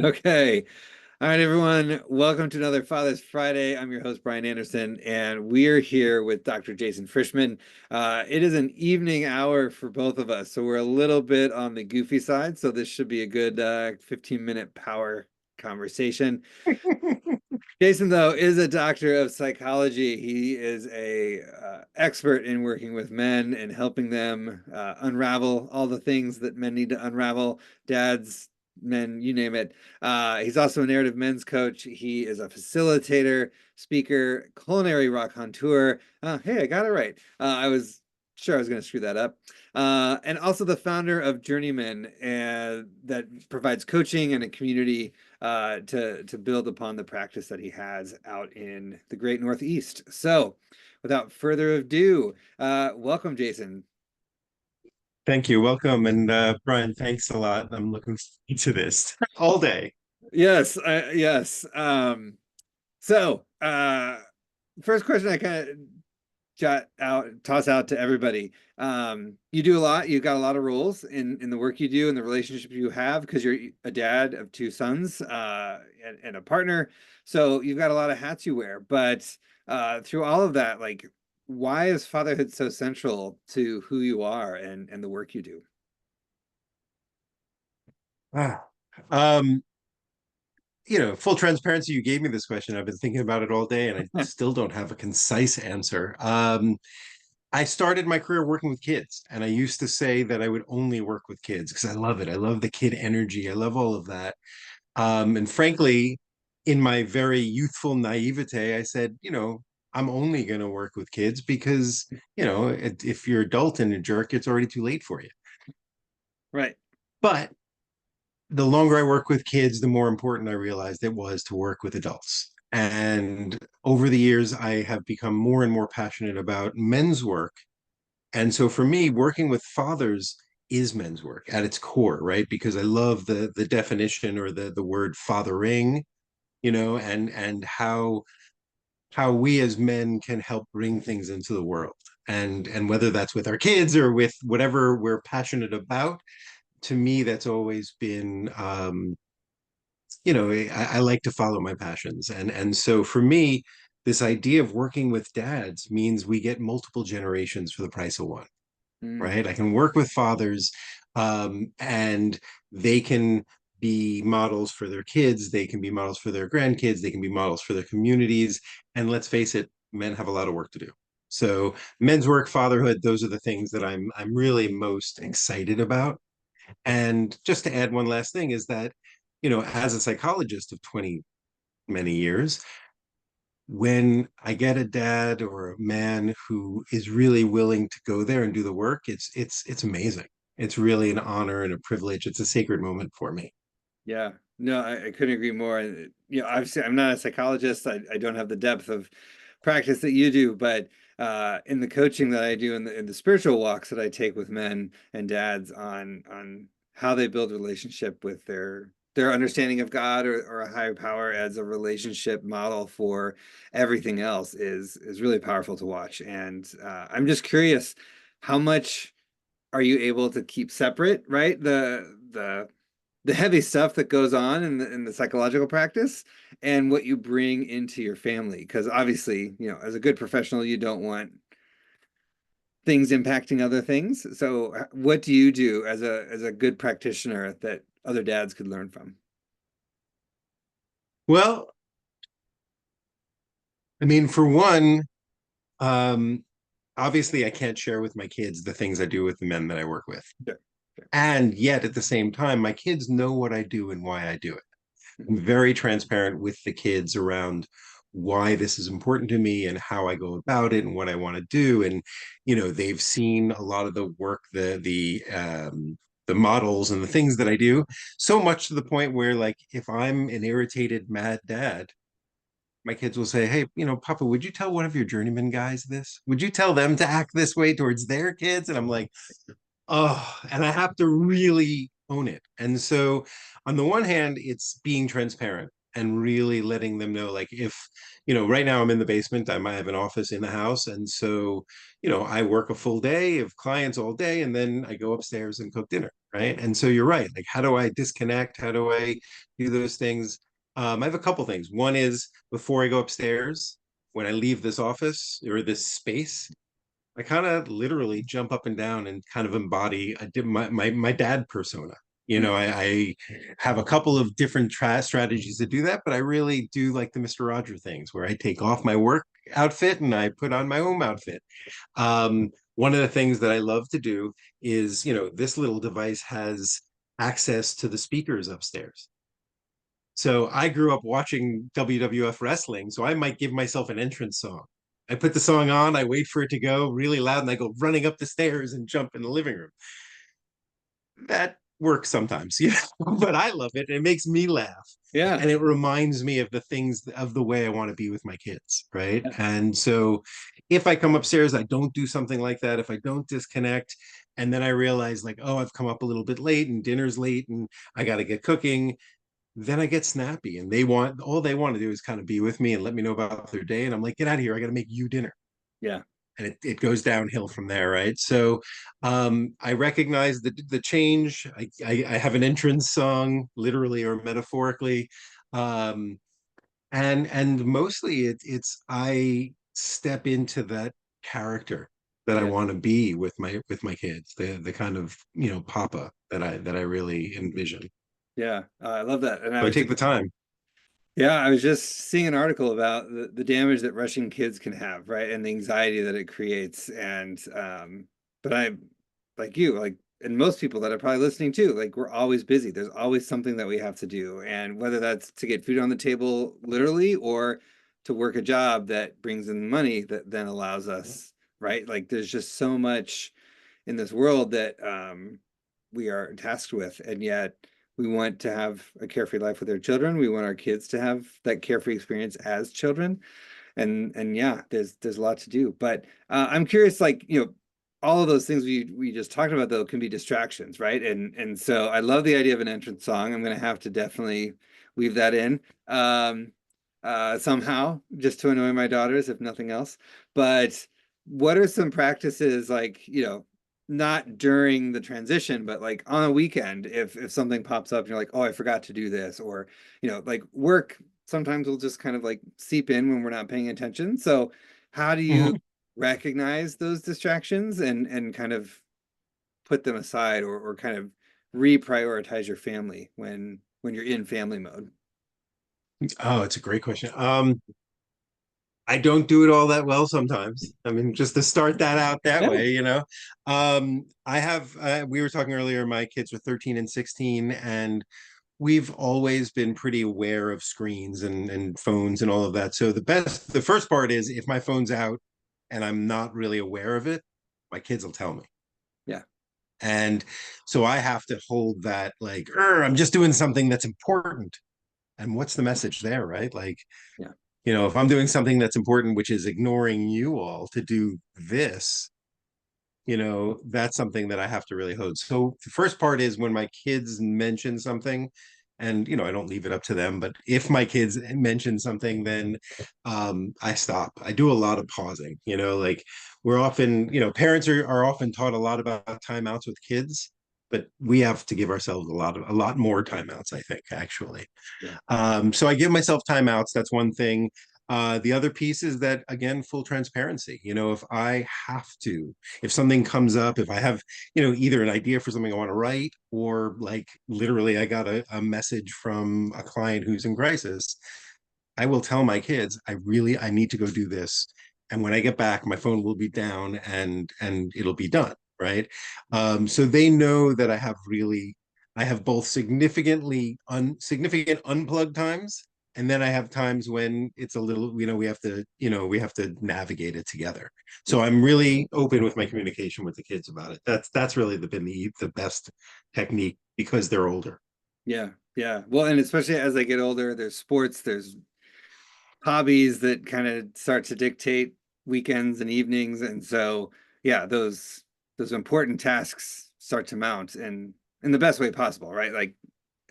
Okay. All right, everyone. Welcome to another Father's Friday. I'm your host, Brian Anderson, and we're here with Dr. Jason Frishman. It is an evening hour for both of us, so we're a little bit on the goofy side. So this should be a good 15-minute power conversation. Jason, though, is a doctor of psychology. He is a expert in working with men and helping them unravel all the things that men need to unravel. Dads, men, you name it. He's also a narrative men's coach. He is a facilitator, speaker, culinary raconteur. Hey, I got it right. I was sure I was going to screw that up. And also the founder of Journeyman, that provides coaching and a community to build upon the practice that he has out in the Great Northeast. So, without further ado, welcome, Jason. Thank you. Welcome. And Brian, thanks a lot. I'm looking forward to this all day. Yes, yes. First question I kind of toss out to everybody. You do a lot. You've got a lot of roles in the work you do and the relationship you have because you're a dad of two sons and a partner. So you've got a lot of hats you wear. But through all of that, like, why is fatherhood so central to who you are and the work you do? Ah. Um, Full transparency, you gave me this question. I've been thinking about it all day and I still don't have a concise answer. I started my career working with kids, and I used to say that I would only work with kids because I love it. I love the kid energy. I love all of that. And frankly, in my very youthful naivete, I said, I'm only going to work with kids because, if you're adult and a jerk, it's already too late for you. Right. But the longer I work with kids, the more important I realized it was to work with adults. And over the years, I have become more and more passionate about men's work. And so for me, working with fathers is men's work at its core, right? Because I love the definition or the word fathering, and how we as men can help bring things into the world. And whether that's with our kids or with whatever we're passionate about, to me, that's always been I like to follow my passions. And so for me, this idea of working with dads means we get multiple generations for the price of one, Mm. right? I can work with fathers, and they can be models for their kids, they can be models for their grandkids, they can be models for their communities. And let's face it, men have a lot of work to do. So men's work, fatherhood, those are the things that I'm really most excited about. And just to add one last thing is that, as a psychologist of 20 many years, when I get a dad or a man who is really willing to go there and do the work, it's amazing. It's really an honor and a privilege. It's a sacred moment for me. Yeah, no, I couldn't agree more. Obviously, I'm not a psychologist. I don't have the depth of practice that you do, but in the coaching that I do in the spiritual walks that I take with men and dads on how they build relationship with their understanding of God or a higher power as a relationship model for everything else is really powerful to watch. And I'm just curious, how much are you able to keep separate, right? The heavy stuff that goes on in the psychological practice and what you bring into your family. Because obviously, as a good professional, you don't want things impacting other things. So, what do you do as a good practitioner that other dads could learn from? Well, I mean, for one, um, obviously I can't share with my kids the things I do with the men that I work with. Sure, sure. And yet at the same time, my kids know what I do and why I do it. I'm Mhm. very transparent with the kids around why this is important to me and how I go about it and what I want to do. And they've seen a lot of the work, the models and the things that I do, so much to the point where, like, if I'm an irritated, mad dad, my kids will say, "Hey, Papa, would you tell one of your journeyman guys this? Would you tell them to act this way towards their kids?" And I'm like, oh, and I have to really own it. And so, on the one hand, it's being transparent and really letting them know, like, if, right now I'm in the basement, I might have an office in the house. And so, I work a full day of clients all day, and then I go upstairs and cook dinner. right? And so you're right. Like, how do I disconnect? How do I do those things? I have a couple things. One is before I go upstairs, when I leave this office or this space, I kind of literally jump up and down and kind of embody my dad persona. I have a couple of different strategies to do that, but I really do like the Mr. Roger things where I take off my work outfit and I put on my home outfit. One of the things that I love to do is, this little device has access to the speakers upstairs. So I grew up watching WWF wrestling, so I might give myself an entrance song. I put the song on, I wait for it to go really loud, and I go running up the stairs and jump in the living room. That works sometimes, but I love it. It makes me laugh. Yeah. And it reminds me of the things of the way I want to be with my kids. Right. Yeah. And so if I come upstairs, I don't do something like that. If I don't disconnect, and then I realize, like, oh, I've come up a little bit late and dinner's late and I got to get cooking, then I get snappy and all they want to do is kind of be with me and let me know about their day. And I'm like, get out of here. I got to make you dinner. Yeah. And it goes downhill from there, right? So I recognize the change. I have an entrance song, literally or metaphorically, um, and mostly it's I step into that character that I Yeah. want to be with my kids, the kind of papa that I really envision. Yeah. I love that. And I So I was take just the time. Yeah, I was just seeing an article about the damage that rushing kids can have, right? And the anxiety that it creates. And but I like you, like and most people that are probably listening too, like we're always busy. There's always something that we have to do. And whether that's to get food on the table literally or to work a job that brings in money that then allows us, right? Like there's just so much in this world that we are tasked with, and yet we want to have a carefree life with our children. We want our kids to have that carefree experience as children, and yeah, there's a lot to do. But I'm curious, like all of those things we just talked about though can be distractions, right? And so I love the idea of an entrance song. I'm gonna have to definitely weave that in somehow just to annoy my daughters, if nothing else. But what are some practices like not during the transition, but like on a weekend, if something pops up and you're like, oh, I forgot to do this, or like work sometimes will just kind of like seep in when we're not paying attention. So how do you Mhm. recognize those distractions and kind of put them aside or kind of reprioritize your family when you're in family mode? Oh, it's a great question. I don't do it all that well sometimes. I mean, just to start that out that Yeah. way. I have, we were talking earlier, my kids are 13 and 16, and we've always been pretty aware of screens and phones and all of that. So the first part is if my phone's out and I'm not really aware of it, my kids will tell me. Yeah. And so I have to hold that, like, I'm just doing something that's important. And what's the message there, right? Like, Yeah. if I'm doing something that's important, which is ignoring you all to do this, that's something that I have to really hold. So the first part is when my kids mention something, and I don't leave it up to them, but if my kids mention something, then I stop. I do a lot of pausing. Like we're often, parents are often taught a lot about timeouts with kids, but we have to give ourselves a lot more timeouts, I think, actually. Yeah. So I give myself timeouts. That's one thing. The other piece is that, again, full transparency. If I have to, if something comes up, if I have, either an idea for something I want to write, or like literally I got a message from a client who's in crisis, I will tell my kids, I need to go do this. And when I get back, my phone will be down and it'll be done. Right. So they know that I have both significant unplugged times, and then I have times when it's a little, we have to navigate it together. So Yeah. I'm really open with my communication with the kids about it. That's really been the best technique because they're older. Yeah. Yeah. Well, and especially as they get older, there's sports, there's hobbies that kind of start to dictate weekends and evenings. And so, yeah, those important tasks start to mount and in the best way possible, right? Like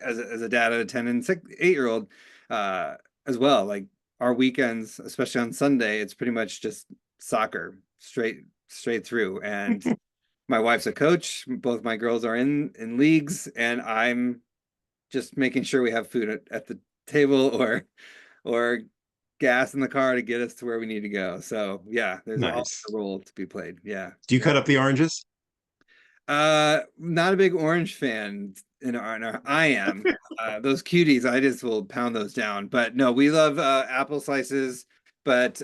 as a dad of a 10 and 8-year-old, uh, as well, like our weekends, especially on Sunday, it's pretty much just soccer straight through. And my wife's a coach. Both my girls are in leagues, and I'm just making sure we have food at the table or gas in the car to get us to where we need to go. So yeah, there's always a Nice. role to be played. Yeah, Do you yeah. cut up the oranges? Not a big orange fan I am. Those cuties, I just will pound those down. But no, we love apple slices, but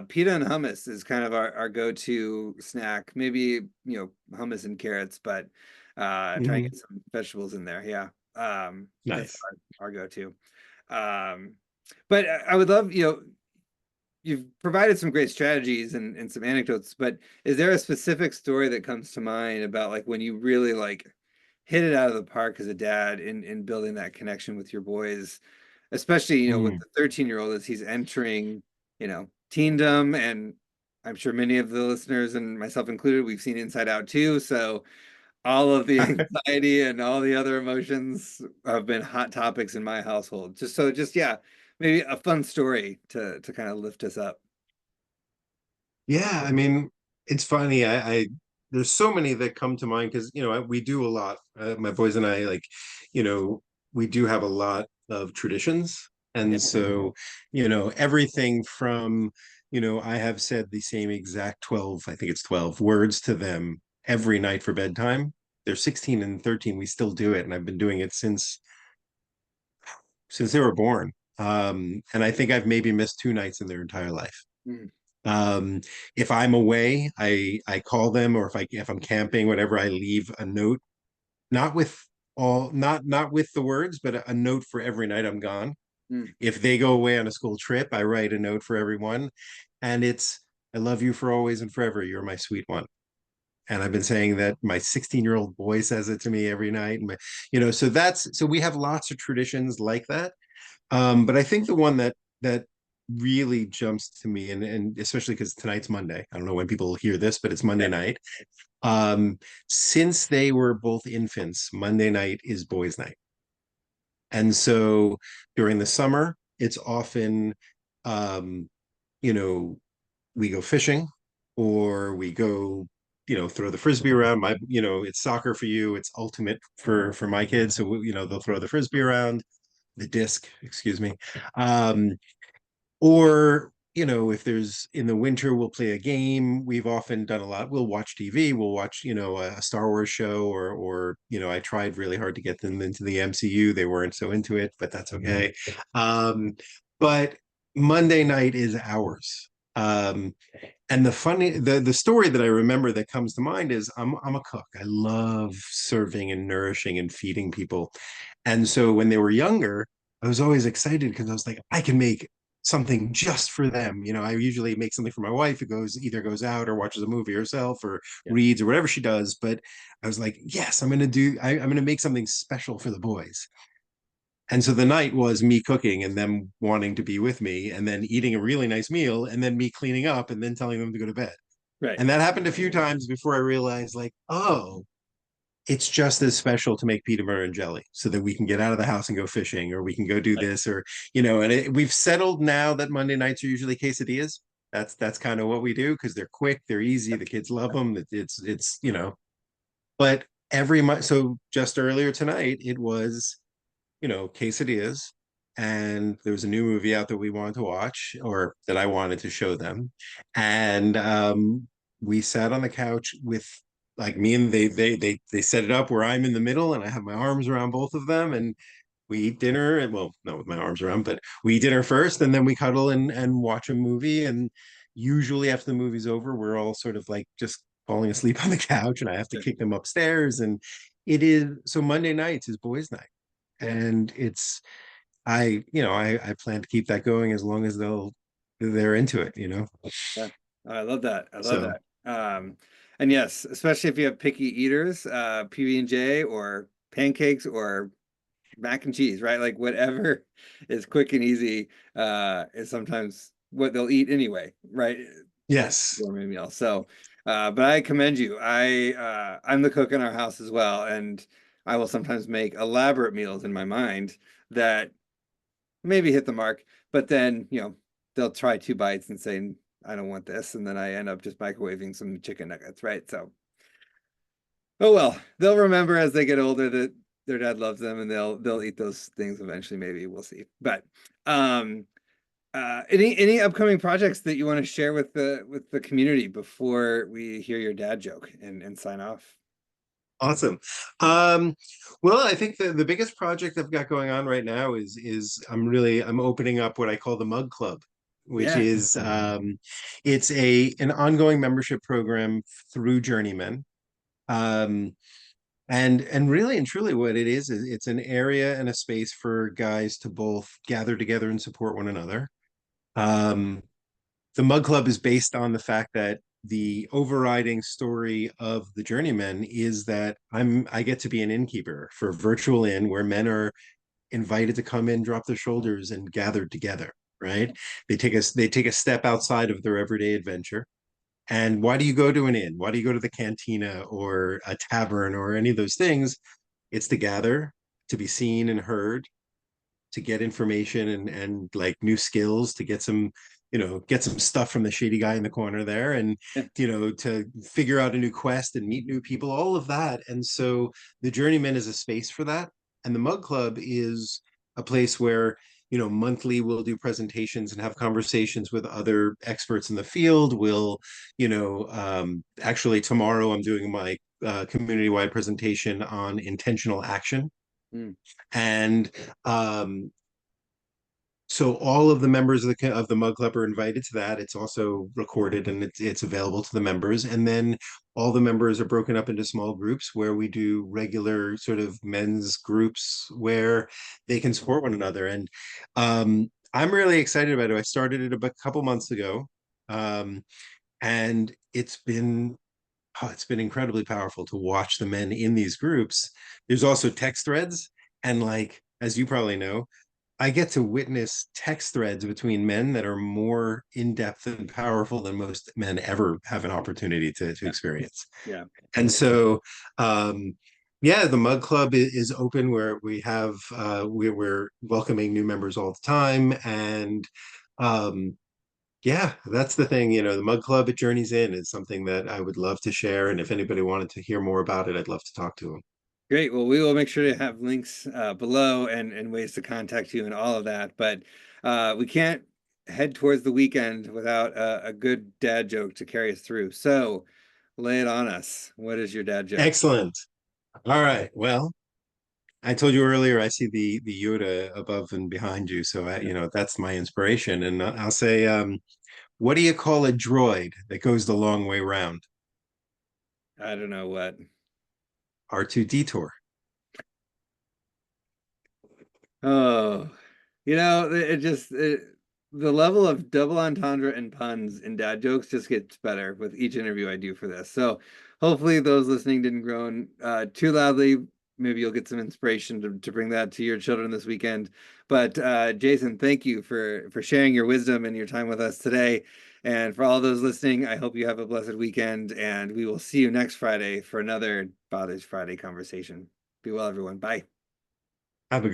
pita and hummus is kind of our go-to snack. Maybe, hummus and carrots, but try and Hmm. get some vegetables in there. Yeah. That's Nice. our go-to. Um, but I would love, you've provided some great strategies and some anecdotes, but is there a specific story that comes to mind about like when you really like hit it out of the park as a dad in building that connection with your boys, especially, with Mm. the 13-year-old as he's entering, teendom, and I'm sure many of the listeners and myself included, we've seen Inside Out too. So all of the anxiety and all the other emotions have been hot topics in my household. Just yeah, maybe a fun story to kind of lift us up. Yeah, I mean, it's funny. There's so many that come to mind because we do a lot. My boys and I, like, you know, we do have a lot of traditions, Yeah. and so everything from I have said the same exact 12, I think it's 12 words to them every night for bedtime. They're 16 and 13. We still do it, and I've been doing it since they were born. And I think I've maybe missed two nights in their entire life. Mm, um if I'm away, I call them, or if I'm camping, whatever, I leave a note, not with not with the words, but a note for every night I'm gone. mm, If they go away on a school trip, I write a note for everyone, and it's, I love you for always and forever, you're my sweet one. And I've been saying that, my 16-year-old boy says it to me every night. And so we have lots of traditions like that. But I think the one that really jumps to me, and especially because tonight's Monday. I don't know when people hear this, but it's Monday yeah. night. Um, since they were both infants, Monday night is boys' night. And so during the summer, it's often um, you know, we go fishing, or we go, throw the frisbee around. It's soccer for you, it's ultimate for my kids. So they'll throw the frisbee around, the disc, excuse me. Um, or if there's, in the winter, we'll play a game. We've often done a lot, we'll watch TV, we'll watch a Star Wars show, or I tried really hard to get them into the MCU. They weren't so into it, but that's okay. Um but Monday night is ours. And the story that I remember that comes to mind is, I'm a cook. I love serving and nourishing and feeding people. And so when they were younger, I was always excited because I was like, I can make something just for them. I usually make something for my wife, who either goes out or watches a movie herself, or Yeah. reads, or whatever she does. But I was like, yes, I'm going to make something special for the boys. And so the night was me cooking and them wanting to be with me, and then eating a really nice meal, and then me cleaning up, and then telling them to go to bed. Right. And that happened a few times before I realized, like, oh, it's just as special to make peanut butter and jelly so that we can get out of the house and go fishing, or we can go do Right. this, or we've settled now that Monday nights are usually quesadillas. That's kind of what we do, because they're quick, they're easy, the kids love them. It's but every month. So just earlier tonight, it was quesadillas. And there was a new movie out that we wanted to watch, or that I wanted to show them. And we sat on the couch with, like, me, and they set it up where I'm in the middle and I have my arms around both of them, and we eat dinner. And, well, not with my arms around, but we eat dinner first, and then we cuddle and watch a movie. And usually after the movie's over, we're all sort of like just falling asleep on the couch, and I have to Yeah. kick them upstairs. And it is so Monday nights is boys' night. Yeah. And I plan to keep that going as long as they're into it. Yeah. I love that. I love So that. And yes, especially if you have picky eaters, PB&J or pancakes or mac and cheese, right? Like whatever is quick and easy, is sometimes what they'll eat anyway, right? As a yes. gourmet meal. So, but I commend you. I'm the cook in our house as well, and I will sometimes make elaborate meals in my mind that maybe hit the mark, but then, they'll try two bites and say, I don't want this. And then I end up just microwaving some chicken nuggets, right? So, Oh well, they'll remember as they get older that their dad loves them, and they'll eat those things eventually. Maybe we'll see. But um, any upcoming projects that you want to share with the community before we hear your dad joke and sign off? Awesome. Um, well, I think the biggest project I've got going on right now is I'm opening up what I call the Mug Club, which Yeah. is it's a an ongoing membership program through Journeyman. Um, and really and truly what it is it's an area and a space for guys to both gather together and support one another. Um, the Mug Club is based on the fact that the overriding story of the Journeyman is that I get to be an innkeeper for a virtual inn where men are invited to come in, drop their shoulders, and gather together. Right? They take a step outside of their everyday adventure. And why do you go to an inn? Why do you go to the cantina or a tavern or any of those things? It's to gather, to be seen and heard, to get information and like new skills, to get some, get some stuff from the shady guy in the corner there, and to figure out a new quest and meet new people, all of that. And so the Journeyman is a space for that, and the Mug Club is a place where monthly we'll do presentations and have conversations with other experts in the field. We'll actually tomorrow I'm doing my community-wide presentation on intentional action. Mm. And um, so all of the members of the Mug Club are invited to that. It's also recorded and it's available to the members. And then all the members are broken up into small groups where we do regular sort of men's groups where they can support one another. And I'm really excited about it. I started it a couple months ago, um, and it's been incredibly powerful to watch the men in these groups. There's also text threads, and like as you probably know, I get to witness text threads between men that are more in depth and powerful than most men ever have an opportunity to Yeah. experience. Yeah. And so, yeah, the Mug Club is open where we're welcoming new members all the time. And yeah, that's the thing. The Mug Club at Journey's Inn is something that I would love to share. And if anybody wanted to hear more about it, I'd love to talk to them. Great. Well, we will make sure to have links below and ways to contact you and all of that. But we can't head towards the weekend without a good dad joke to carry us through. So lay it on us. What is your dad joke? Excellent. All right. Well, I told you earlier I see the Yoda above and behind you, so that's my inspiration. And I'll say, what do you call a droid that goes the long way round? I don't know what. R2 detour. Oh, the level of double entendre and puns in dad jokes just gets better with each interview I do for this. So hopefully those listening didn't groan too loudly. Maybe you'll get some inspiration to bring that to your children this weekend. But Jason, thank you for sharing your wisdom and your time with us today. And for all those listening, I hope you have a blessed weekend, and we will see you next Friday for another Father's Friday conversation. Be well, everyone. Bye. Have a good